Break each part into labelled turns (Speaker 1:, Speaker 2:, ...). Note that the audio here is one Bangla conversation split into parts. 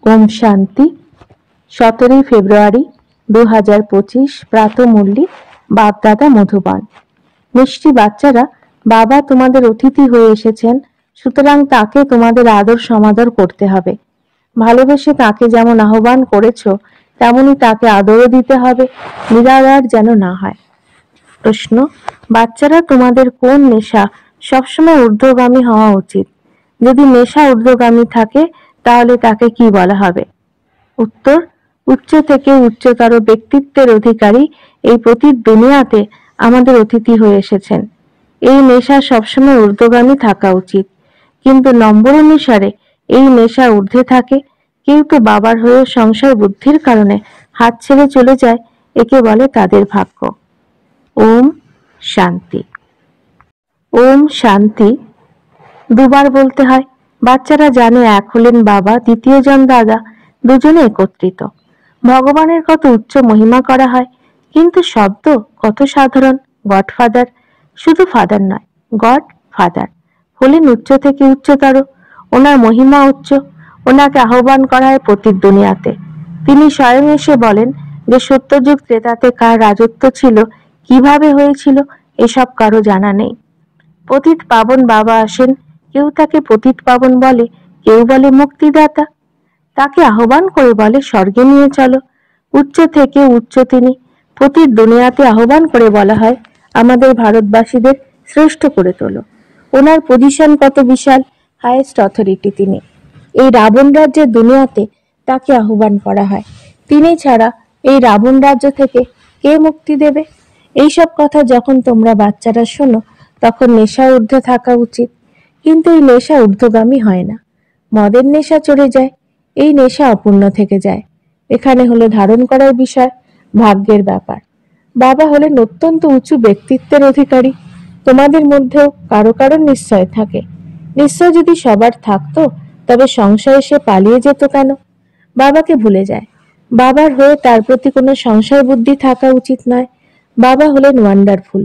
Speaker 1: ওম শান্তি। 17 ফেব্রুয়ারি 2025 প্রাতঃমুরলি বাপদাদা মধুবন। মিষ্টি বাচ্চারা, বাবা তোমাদের অতিথি হয়ে এসেছেন, সুতরাং তাকে তোমাদের আদর সমাদর করতে হবে। ভালোবেসে তাকে যেমন আহ্বান করেছো তেমনি তাকে আদরও দিতে হবে, নিরাদার যেন না হয়। প্রশ্ন: বাচ্চারা, তোমাদের কোন নেশা সবসময় ঊর্ধ্বগামী হওয়া উচিত? যদি নেশা ঊর্ধ্বগামী থাকে তাহলে তাকে কি বলা হবে? উত্তর: উচ্চ থেকে উচ্চতর ব্যক্তিত্বের অধিকারী এই পতিত দুনিয়াতে আমাদের অতিথি হয়ে এসেছেন। এই নেশা সবসময় ঊর্ধ্বগামী থাকা উচিত, কিন্তু নম্বর অনুসারে এই নেশা ঊর্ধ্বে থাকে। কেউ তো বাবার হয়ে সংসার বুদ্ধির কারণে হাত ছেড়ে চলে যায়, একে বলে তাদের ভাগ্য। ওম শান্তি। ওম শান্তি দুবার বলতে হয়। বাচ্চারা জানে এক হলেন বাবা, দ্বিতীয় জন দাদা, দুজনে একত্রিত। ভগবানের কত উচ্চ মহিমা করা হয়, কিন্তু শব্দ কত সাধারণ। গডফাদার, শুধু ফাদার নয়, গড ফাদার হলেন উচ্চ থেকে উচ্চতর। ওনার মহিমা উচ্চ। ওনাকে আহ্বান করা হয় পতিত দুনিয়াতে। তিনি স্বয়ং এসে বলেন যে সত্যযুগ ত্রেতাতে কার রাজত্ব ছিল, কিভাবে হয়েছিল, এসব কারো জানা নেই। পতিত পাবন বাবা আসেন। কেউ তাকে পতিত পাবন বলে, কেউ বলে মুক্তিদাতা। তাকে আহ্বান করে বলে স্বর্গে নিয়ে চলো। উচ্চ থেকে উচ্চ তিনি। পতিত দুনিয়াতে আহ্বান করে বলা হয় আমাদের ভারতবাসীদের শ্রেষ্ঠ করে তোলো। ওনার পজিশন কত বিশাল, হাইয়েস্ট অথরিটি তিনি। এই রাবণ রাজ্যের দুনিয়াতে তাকে আহ্বান করা হয়। তিনি ছাড়া এই রাবণ রাজ্য থেকে কে মুক্তি দেবে? এইসব কথা যখন তোমরা বাচ্চারা শোনো তখন নেশা ঊর্ধ্বে থাকা উচিত, কিন্তু এই নেশা ঊর্ধ্বগামী হয় না। মদের নেশা চড়ে যায়, এই নেশা অপূর্ণ থেকে যায়। এখানে হলো ধারণ করার বিষয়, ভাগ্যের ব্যাপার। বাবা হলেন অত্যন্ত উঁচু ব্যক্তিত্বের অধিকারী। তোমাদের মধ্যেও কারো কারো নিশ্চয় থাকে। নিশ্চয় যদি সবার থাকতো তবে সংশয়ে সে পালিয়ে যেত কেন? বাবাকে ভুলে যায়। বাবার হয়ে তার প্রতি কোনো সংশয় বুদ্ধি থাকা উচিত নয়। বাবা হলেন ওয়ান্ডারফুল।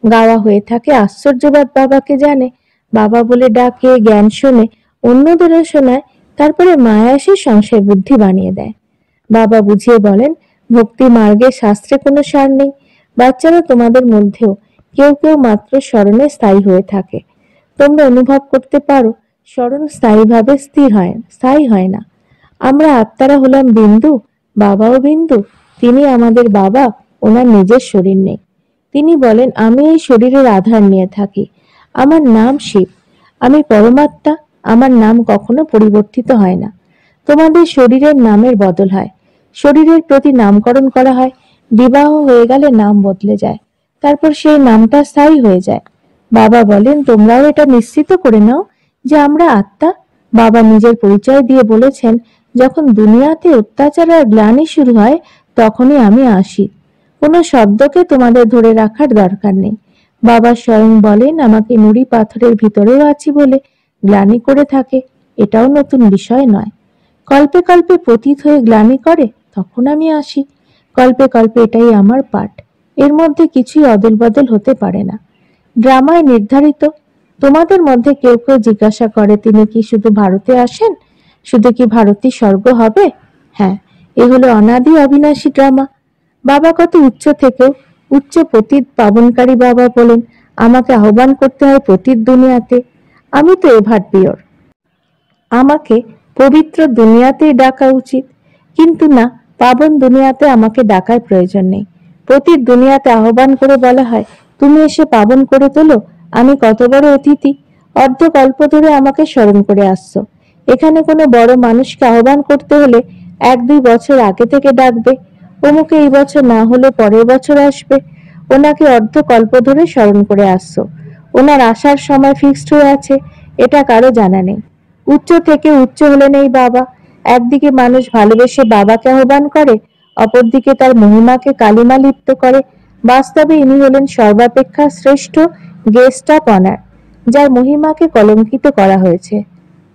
Speaker 1: গাওয়া হয়ে থাকে আশ্চর্যবাদ বাবাকে জানে। বাবা বলে ডাকে, জ্ঞান শোনে, অন্যদেরও শোনায়, তারপরে মায়া এসে সংশয় বুদ্ধি বানিয়ে দেয়। বাবা বুঝিয়ে বলেন ভক্তি মার্গে শাস্ত্রে কোনো সার নেই। বাচ্চারা, তোমাদের মধ্যেও কেউ কেউ মাত্র স্মরণে স্থায়ী হয়ে থাকে। তোমরা অনুভব করতে পারো স্মরণ স্থায়ীভাবে স্থায়ী হয় না। আমরা আত্মারা হলাম বিন্দু, বাবাও বিন্দু। তিনি আমাদের বাবা, ওনার নিজের শরীর নেই। তিনি বলেন আমি এই শরীরের আধার নিয়ে থাকি। আমার নাম শিব, আমি পরমাত্মা। আমার নাম কখনো পরিবর্তিত হয় না। তোমাদের শরীরের নামের বদল হয়, শরীরের প্রতি নামকরণ করা হয়। বিবাহ হয়ে গেলে নাম বদলে যায়, তারপর সেই নামটা স্থায়ী হয়ে যায়। বাবা বলেন তোমরাও এটা নিশ্চিত করে নাও যে আমরা আত্মা। বাবা নিজের পরিচয় দিয়ে বলেছেন যখন দুনিয়াতে অত্যাচার আর গ্লানি শুরু হয় তখনই আমি আসি। কোনো শব্দকে তোমাদের ধরে রাখার দরকার নেই। বাবা স্বয়ং বলেন আমাকে নুড়ি পাথরের ভিতরেও আছি বলে গ্লানি করে থাকে, এটাও নতুন বিষয় নয়। কল্পে কল্পে পতিত হয়ে গ্লানি করে, তখন আমি আসি। কল্পে কল্পে এটাই আমার পাঠ। এর মধ্যে কিছুই অদল বদল হতে পারে না। ড্রামায় নির্ধারিত। তোমাদের মধ্যে কেউ কেউ জিজ্ঞাসা করে তিনি কি শুধু ভারতে আসেন? শুধু কি ভারতই স্বর্গ হবে? হ্যাঁ, এ হলো অনাদি অবিনাশী ড্রামা। বাবা কত উচ্চ থেকেও উচ্চ পতিত পাবনকারী বাবা বলেন আমাকে আহ্বান করতে হয় পতিত দুনিয়াতে। আমি তো এভার পিওর, আমাকে পবিত্র দুনিয়াতেই ডাকা উচিত, কিন্তু না, পাবন দুনিয়াতে আমাকে ডাকার প্রয়োজন নেই। পতিত দুনিয়াতে আহ্বান করে বলা হয় তুমি এসে পাবন করে তোলো। আমি কত বড় অতিথি, অর্ধকল্প ধরে আমাকে স্মরণ করে আসছো। এখানে কোনো বড় মানুষকে আহ্বান করতে হলে 1-2 বছর আগে থেকে ডাকবে। অমুকে এই বছর না হলে পরের বছর আসবে। ওনাকে অর্ধকল্প ধরে স্মরণ করে আসছো। ওনার আসার সময় ফিক্সড হয়ে আছে, এটা কারো জানা নেই। উচ্চ থেকে উচ্চ হলেন এই বাবা। একদিকে মানুষ ভালোবেসে বাবাকে আহ্বান করে, অপরদিকে তার মহিমাকে কালিমা লিপ্ত করে। বাস্তবে ইনি হলেন সর্বাপেক্ষা শ্রেষ্ঠ গেস্ট অফ অনার, যার মহিমাকে কলঙ্কিত করা হয়েছে।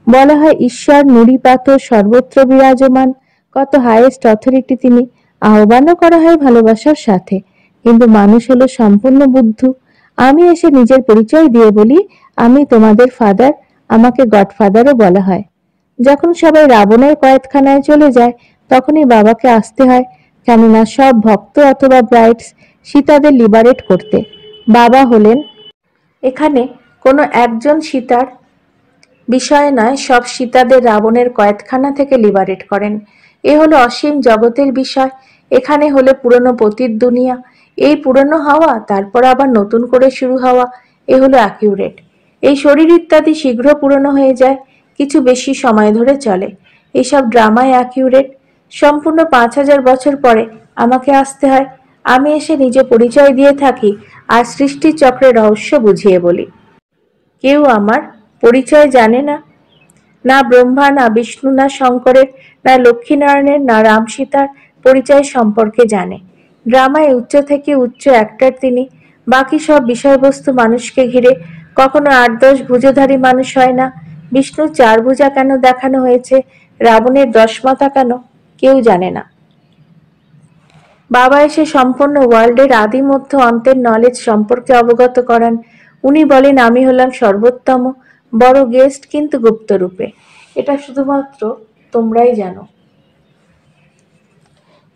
Speaker 1: বলা হয় ঈশ্বর নুড়ি পাথর সর্বত্র বিরাজমান, কত হাইয়েস্ট অথরিটি তিনি। আহ্বানও করা হয় ভালোবাসার সাথে, কিন্তু মানুষ হলো সম্পূর্ণ বুদ্ধু। আমি এসে নিজের পরিচয় দিয়ে বলি আমি তোমাদের ফাদার, আমাকে গডফাদারও বলা হয়। যখন সবাই রাবণের কয়েদখানায় চলে যায় তখনই বাবাকে আসতে হয়, কেননা সব ভক্ত অথবা ব্রাইডস সীতাদের লিবারেট করতে। বাবা হলেন এখানে কোনো একজন সীতার বিষয় নয়, সব সীতাদের রাবণের কয়েদখানা থেকে লিবারেট করেন। এ হলো অসীম জগতের বিষয়। এখানে হলে পুরনো পতির দুনিয়া, এই পুরনো হওয়া তারপর আবার নতুন করে শুরু হওয়া, এ হলো অ্যাকিউরেট। এই শরীর ইত্যাদি শীঘ্র পুরনো হয়ে যায়, কিছু বেশি সময় ধরে চলে। এইসব ড্রামায় অ্যাকিউরেট। সম্পূর্ণ 5,000 বছর পরে আমাকে আসতে হয়। আমি এসে নিজে পরিচয় দিয়ে থাকি আর সৃষ্টির চক্রের রহস্য বুঝিয়ে বলি। কেউ আমার পরিচয় জানে না, না ব্রহ্মা, না বিষ্ণু, না শঙ্করের, না লক্ষ্মীনারায়ণের, না রাম সীতার পরিচয় সম্পর্কে জানে। ড্রামায় উচ্চ থেকে উচ্চ অ্যাক্টর তিনি। বাকি সব বিষয়বস্তু মানুষকে ঘিরে। কখনো 8-10 ভুজধারী মানুষ হয় না। বিষ্ণুর 4 ভুজা কেন দেখানো হয়েছে, রাবণের 10 মাথা কেন, কেউ জানে না। বাবা এসে সম্পূর্ণ ওয়ার্ল্ডের আদি মধ্য অন্তের নলেজ সম্পর্কে অবগত করান। উনি বলেন আমি হলাম সর্বোত্তম, বড় গেস্ট কিন্তু গুপ্ত রূপে। এটা শুধুমাত্র তোমরাই জানো,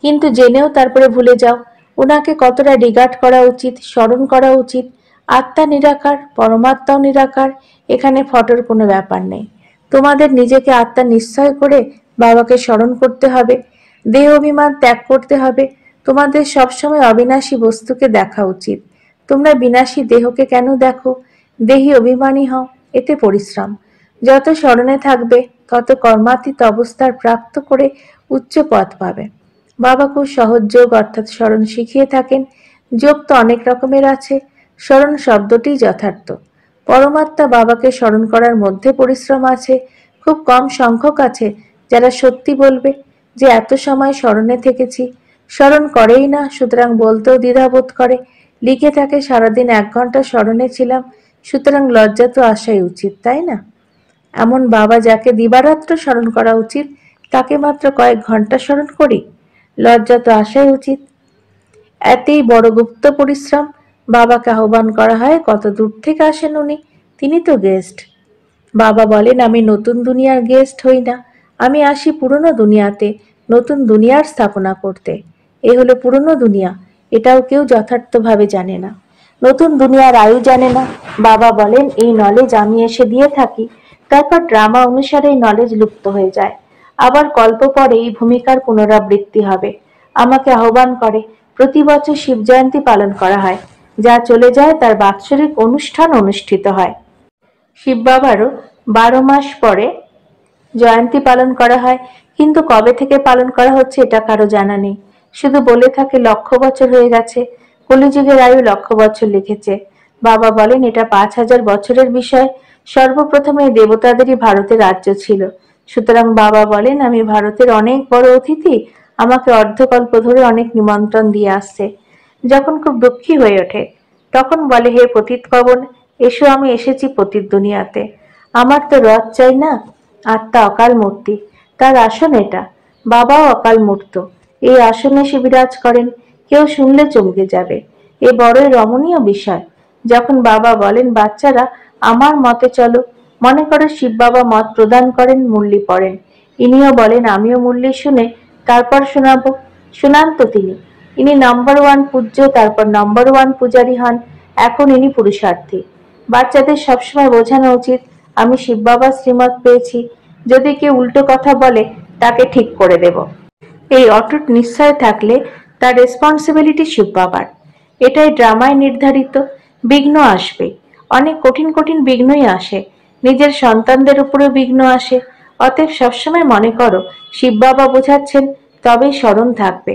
Speaker 1: কিন্তু জেনেও তারপরে ভুলে যাও। ওনাকে কতটা রিগার্ড করা উচিত, স্মরণ করা উচিত। আত্মা নিরাকার, পরমাত্মাও নিরাকার, এখানে ফটোর কোনো ব্যাপার নেই। তোমাদের নিজেকে আত্মা নিশ্চয় করে বাবাকে স্মরণ করতে হবে, দেহ অভিমান ত্যাগ করতে হবে। তোমাদের সবসময় অবিনাশী বস্তুকে দেখা উচিত। তোমরা বিনাশী দেহকে কেন দেখো? দেহি অভিমানী হও, এতে পরিশ্রম। যত স্মরণে থাকবে তত কর্মাতীত অবস্থার প্রাপ্ত করে উচ্চ পথ পাবে। বাবা খুব সহজ যোগ অর্থাৎ স্মরণ শিখিয়ে থাকেন। যোগ তো অনেক রকমের আছে, স্মরণ শব্দটি যথার্থ। পরমাত্মা বাবাকে স্মরণ করার মধ্যে পরিশ্রম আছে। খুব কম সংখ্যক আছে যারা সত্যি বলবে যে এত সময় স্মরণে থেকেছি। স্মরণ করেই না, সুতরাং বলতেও দ্বিধাবোধ করে। লিখে থাকে সারাদিন 1 ঘন্টা স্মরণে ছিলাম, সুতরাং লজ্জা তো আসাই উচিত, তাই না? এমন বাবা যাকে দিবারাত্র স্মরণ করা উচিত তাকে মাত্র কয়েক ঘন্টা স্মরণ করি, লজ্জা তো আসাই উচিত। এতেই বড় গুপ্ত পরিশ্রম। বাবাকে আহ্বান করা হয়, কত দূর থেকে আসেন উনি, তিনি তো গেস্ট। বাবা বলেন আমি নতুন দুনিয়ার গেস্ট হই না, আমি আসি পুরনো দুনিয়াতে নতুন দুনিয়ার স্থাপনা করতে। এ হলো পুরনো দুনিয়া, এটাও কেউ যথার্থভাবে জানে না। নতুন দুনিয়ার আয়ু জানে না। বাবা বলেন এই নলেজ আমি এসে দিয়ে থাকি, তারপর ড্রামা অনুসারে এই নলেজ লুপ্ত হয়ে যায়। আবার কল্প পরে এই ভূমিকার পুনরাবৃত্তি হবে। আমাকে আহ্বান করে। প্রতি বছর শিব জয়ন্তী পালন করা হয়, যা চলে যায় তার বাৎসরিক অনুষ্ঠান অনুষ্ঠিত হয়। শিব বাবারও 12 মাস পরে জয়ন্তী পালন করা হয়, কিন্তু কবে থেকে পালন করা হচ্ছে এটা কারো জানা নেই। শুধু বলে থাকে 1,00,000 বছর হয়ে গেছে, কলিযুগের আয়ু 1,00,000 বছর লিখেছে। বাবা বলেন এটা 5,000 বছরের বিষয়। সর্বপ্রথমে এই দেবতাদেরই ভারতে রাজ্য ছিল, সুতরাং বাবা বলেন আমি ভারতের অনেক বড় অতিথি, আমাকে অর্ধকল্প ধরে অনেক নিমন্ত্রণ দিয়ে আসছে। যখন খুব দুঃখী হয়ে ওঠে তখন বলে হে পতিত পাবন, এসো আমি এসেছি পতিত দুনিয়াতে। আমার তো রথ চাই না, আত্মা অকাল মূর্তি, তার আসন এটা। বাবাও অকাল মূর্ত, এই আসনে সে বিরাজ করেন। কেউ শুনলে চমকে যাবে, এ বড়ই রমণীয় বিষয়। যখন বাবা বলেন বাচ্চারা আমার মতে চলো, মনে করো শিব বাবা মত প্রদান করেন, মুরলি পড়েন। ইনিও বলেন আমিও মুরলি শুনে তারপর শোনাবো। শোনান তো তিনি। ইনি নাম্বার 1 পূজ্য, তারপর নাম্বার 1 পূজারী হন। এখন ইনি পুরুষার্থী। বাচ্চাদের সবসময় বোঝানো উচিত আমি শিব বাবার শ্রীমত পেয়েছি, যদি কেউ উল্টো কথা বলে তাকে ঠিক করে দেব। এই অটুট নিশ্চয় থাকলে তার রেসপন্সিবিলিটি শিব বাবার। এটাই ড্রামায় নির্ধারিত। বিঘ্ন আসবে, অনেক কঠিন কঠিন বিঘ্নই আসে, নিজের সন্তানদের উপরেও বিঘ্ন আসে। অতএব সবসময় মনে করো শিব বাবা বোঝাচ্ছেন, তবেই স্মরণ থাকবে।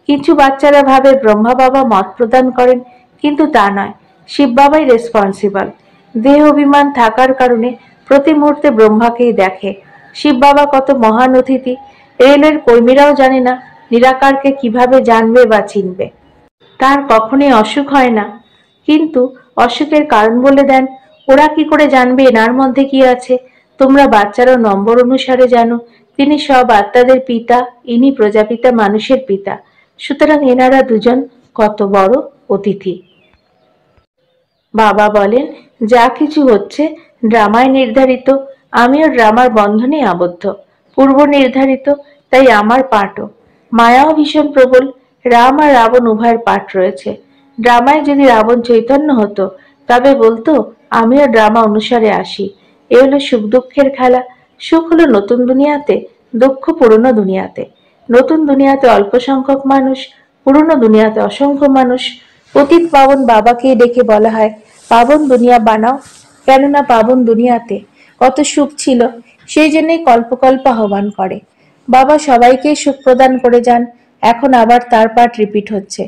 Speaker 1: কিছু বাচ্চারা ভাবে ব্রহ্মা বাবা মত প্রদান করেন, কিন্তু তা নয়, শিব বাবাই রেসপন্সিবল। দেহ অভিমান থাকার কারণে প্রতি মুহূর্তে ব্রহ্মাকেই দেখে। শিব বাবা কত মহান অতিথি, রেলের কর্মীরাও জানে না নিরাকারকে কিভাবে জানবে বা চিনবে। তার কখনোই অসুখ হয় না, কিন্তু অসুখের কারণ বলে দেন। ওরা কি করে জানবে এনার মধ্যে কি আছে? তোমরা বাচ্চারাও নম্বর অনুসারে জানো তিনি সব আত্মাদের পিতা, ইনি প্রজাপিতা মানুষের পিতা। সুতরাং এনারা দুজন কত বড় অতিথি। বাবা বলেন যা কিছু হচ্ছে ড্রামায় নির্ধারিত, আমিও ড্রামার বন্ধনে আবদ্ধ, পূর্ব নির্ধারিত, তাই আমার পাঠও। মায়াও ভীষণ প্রবল, রাম আর রাবণ উভয়ের পাঠ রয়েছে। ড্রামায় যদি রাবণ চৈতন্য হতো, তবে বলতো আমিও ড্রামা অনুসারে আসি। এ হলো সুখ দুঃখের খেলা। সুখ হলো নতুন দুনিয়াতে, দুঃখ পুরনো দুনিয়াতে। নতুন দুনিয়াতে অল্প সংখ্যক মানুষ, পুরনো দুনিয়াতে অসংখ্য মানুষ। পতিত পাবন বাবাকে ডেকে বলা হয়, পাবন দুনিয়া বানাও। কেননা পাবন দুনিয়াতে কত সুখ ছিল, সেই জন্যই কল্প আহ্বান করে। বাবা সবাইকে সুখ প্রদান করে যান, এখন আবার তার পাঠ রিপিট হচ্ছে।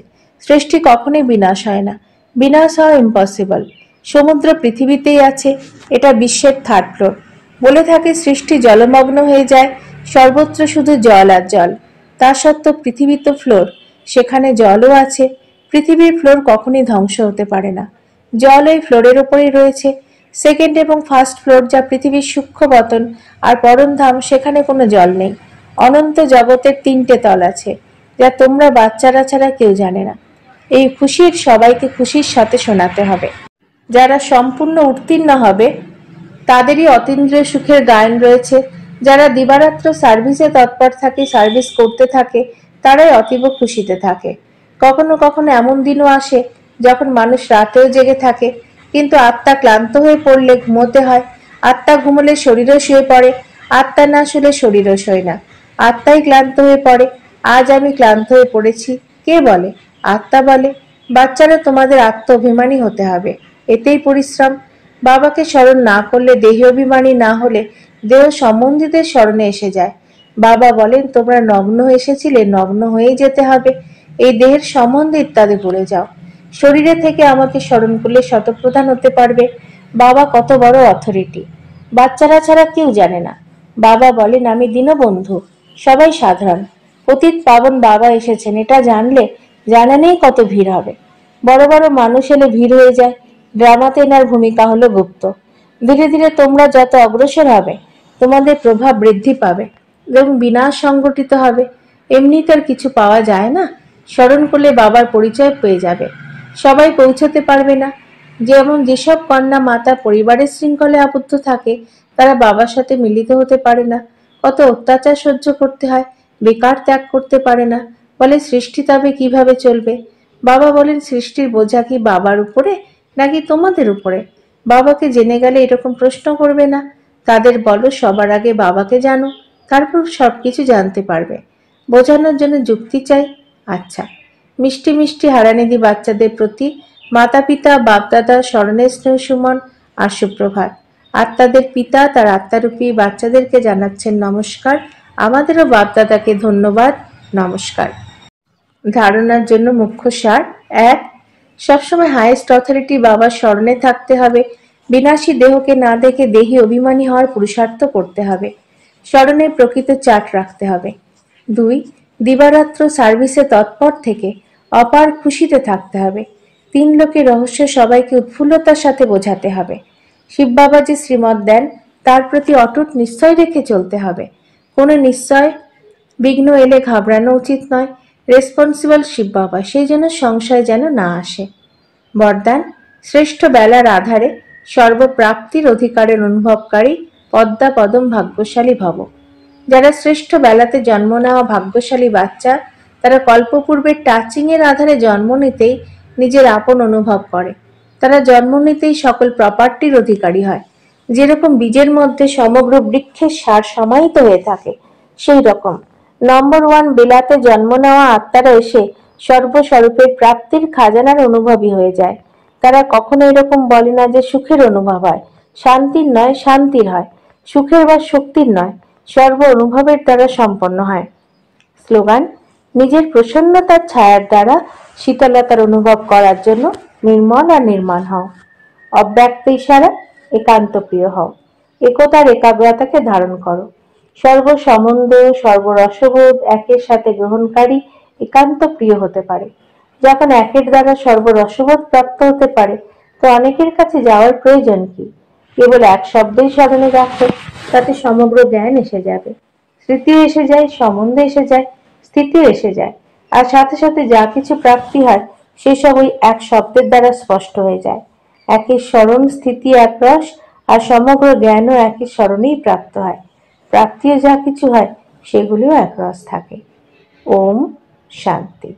Speaker 1: সৃষ্টি কখনোই বিনাশ হয় না, বিনাশ হওয়া ইম্পসিবল। সমুদ্র পৃথিবীতেই আছে, এটা বিশ্বের থার্ড ফ্লোর। বলে থাকে সৃষ্টি জলমগ্ন হয়ে যায়, সর্বত্র শুধু জল আর জল। তা সত্ত্বেও পৃথিবী তো ফ্লোর, সেখানে জলও আছে। পৃথিবীর ফ্লোর কখনই ধ্বংস হতে পারে না, জল ওই ফ্লোরের ওপরেই রয়েছে। সেকেন্ড এবং ফার্স্ট ফ্লোর যা পৃথিবীর সূক্ষ্ম বতন আর পরমধাম, সেখানে কোনো জল নেই। অনন্ত জগতের তিনটে তল আছে, যা তোমরা বাচ্চারা ছাড়া কেউ জানে না। এই খুশির সবাইকে খুশির সাথে শোনাতে হবে। যারা সম্পূর্ণ উত্তীর্ণ হবে তাদেরই অতীন্দ্রিয় সুখের গায়ন রয়েছে। যারা দিবারাত্র সার্ভিসে তৎপর থাকে, সার্ভিস করতে থাকে, তারাই অতীব খুশিতে থাকে। কখনো কখনো এমন দিনও আসে যখন মানুষ রাতেও জেগে থাকে, কিন্তু আত্মা ক্লান্ত হয়ে পড়লে ঘুমোতে হয়। আত্মা ঘুমোলে শরীরও শুয়ে পড়ে, আত্মা না শুলে শরীরও শোয় না। আত্মাই ক্লান্ত হয়ে পড়ে। আজ আমি ক্লান্ত হয়ে পড়েছি, কে বলে? আত্মা বলে। বাচ্চারা, তোমাদের আত্ম অভিমানী হতে হবে, এতেই পরিশ্রম। বাবাকে স্মরণ না করলে, দেহে অভিমানী না হলে দেহ সম্বন্ধীদের স্মরণে এসে যায়। বাবা বলেন, তোমরা নগ্ন এসেছিলে, নগ্ন হয়েই যেতে হবে। এই দেহের সম্বন্ধে ইত্যাদি ভুলে যাও। শরীরে থেকে আমাকে স্মরণ করলে শতপ্রধান হতে পারবে। বাবা কত বড় অথরিটি, বাচ্চারা ছাড়া কেউ জানে না। বাবা বলেন, আমি দীনবন্ধু, সবাই সাধারণ। পতিত পাবন বাবা এসেছেন, এটা জানলে জানা নেই কত ভিড় হবে। বড় বড় মানুষ এলে ভিড় হয়ে যায়। ড্রামাতে এনার ভূমিকা হলো গুপ্ত। ধীরে ধীরে তোমরা যত অগ্রসর হবে, তোমাদের প্রভাব বৃদ্ধি পাবে এবং বিনাশ সংগঠিত হবে। এমনি তার কিছু পাওয়া যায় না, স্মরণ করলে বাবার পরিচয় পেয়ে যাবে। সবাই পৌঁছতে পারবে না। যেমন যেসব কন্যা মাতা পরিবারের শৃঙ্খলে আবদ্ধ থাকে, তারা বাবার সাথে মিলিত হতে পারে না। কত অত্যাচার সহ্য করতে হয়, বেকার ত্যাগ করতে পারে না। বলে সৃষ্টি তবে কিভাবে চলবে? বাবা বলেন, সৃষ্টির বোঝা কি বাবার উপরে নাকি তোমাদের উপরে? বাবাকে জেনে গেলে এরকম প্রশ্ন করবে না। তাদের বলো, সবার আগে বাবাকে জানো, তারপর সবকিছু জানতে পারবে। বোঝানোর জন্য যুক্তি চাই। আচ্ছা, মিষ্টি মিষ্টি হারানিধি বাচ্চাদের প্রতি মাতা পিতা বাপদাদা স্মরণের স্নেহ সুমন আর সুপ্রভাত। আত্মাদের পিতা তার আত্মারূপী বাচ্চাদেরকে জানাচ্ছেন নমস্কার। আমাদেরও বাপদাদাকে ধন্যবাদ, নমস্কার। ধারণার জন্য মুখ্য সার: ১. সবসময় হাইয়েস্ট অথরিটি বাবার স্মরণে থাকতে হবে। বিনাশী দেহকে না দেখে দেহি অভিমানী হওয়ার পুরুষার্থ করতে হবে। স্মরণের প্রকৃত চার্ট রাখতে হবে। ২. দিবারাত্র সার্ভিসে তৎপর থেকে অপার খুশিতে থাকতে হবে। ৩. লোকের রহস্য সবাইকে উৎফুল্লতার সাথে বোঝাতে হবে। শিব বাবা যে শ্রীমত দেন, তার প্রতি অটুট নিশ্চয় রেখে চলতে হবে। কোনো নিশ্চয় বিঘ্ন এলে ঘাবড়ানো উচিত নয়। রেসপন্সিবল শিব বাবা, সেই জন্য সংশয় যেন না আসে। বরদান: শ্রেষ্ঠ বেলার আধারে সর্বপ্রাপ্তির অধিকারের অনুভবকারী পদ্মা পদম ভাগ্যশালী ভব। যারা শ্রেষ্ঠ বেলাতে জন্ম নেওয়া ভাগ্যশালী বাচ্চা, তারা কল্পপূর্বের টাচিং এর আধারে জন্ম নিতেই নিজের আপন অনুভব করে। তারা জন্ম নিতেই সকল প্রপার্টির অধিকারী হয়। যেরকম বীজের মধ্যে সমগ্র বৃক্ষের সার সমাহিত হয়ে থাকে, সেই রকম নম্বর 1 বিলাতে জন্ম নেওয়া আত্মারা এসে সর্বস্বরূপের প্রাপ্তির খাজানার অনুভবী হয়ে যায়। তারা কখনো এরকম বলে না যে সুখের অনুভব হয়, শান্তির নয়, শান্তির হয়। সুখের বা শক্তির নয়, সর্ব অনুভবের দ্বারা সম্পন্ন হয়। স্লোগান: নিজের প্রসন্নতার ছায়ার দ্বারা শীতলতার অনুভব করার জন্য নির্মল আর নির্মাণ হও। অব্যক্ত ইশারা: একান্ত প্রিয় হও। একতার একাগ্রতাকে ধারণ করো। সর্বসম্বন্ধ, সর্বরসবোধ একের সাথে গ্রহণকারী একান্ত প্রিয় হতে পারে। যখন একের দ্বারা সর্বরসবোধ প্রাপ্ত হতে পারে, তো অনেকের কাছে যাওয়ার প্রয়োজন কি? কেবল এক শব্দই স্মরণে রাখো, তাতে সমগ্র জ্ঞান এসে যাবে। স্মৃতিও এসে যায়, সম্বন্ধ এসে যায়, স্থিতিও এসে যায়। আর সাথে সাথে যা কিছু প্রাপ্তি হয়, সেসব ওই এক শব্দের দ্বারা স্পষ্ট হয়ে যায়। একের স্মরণ স্থিতি একরস আর সমগ্র জ্ঞানও একই স্মরণেই প্রাপ্ত হয়। প্রাপ্তিও যা কিছু হয় সেগুলিও একরস থাকে। ওম শান্তি।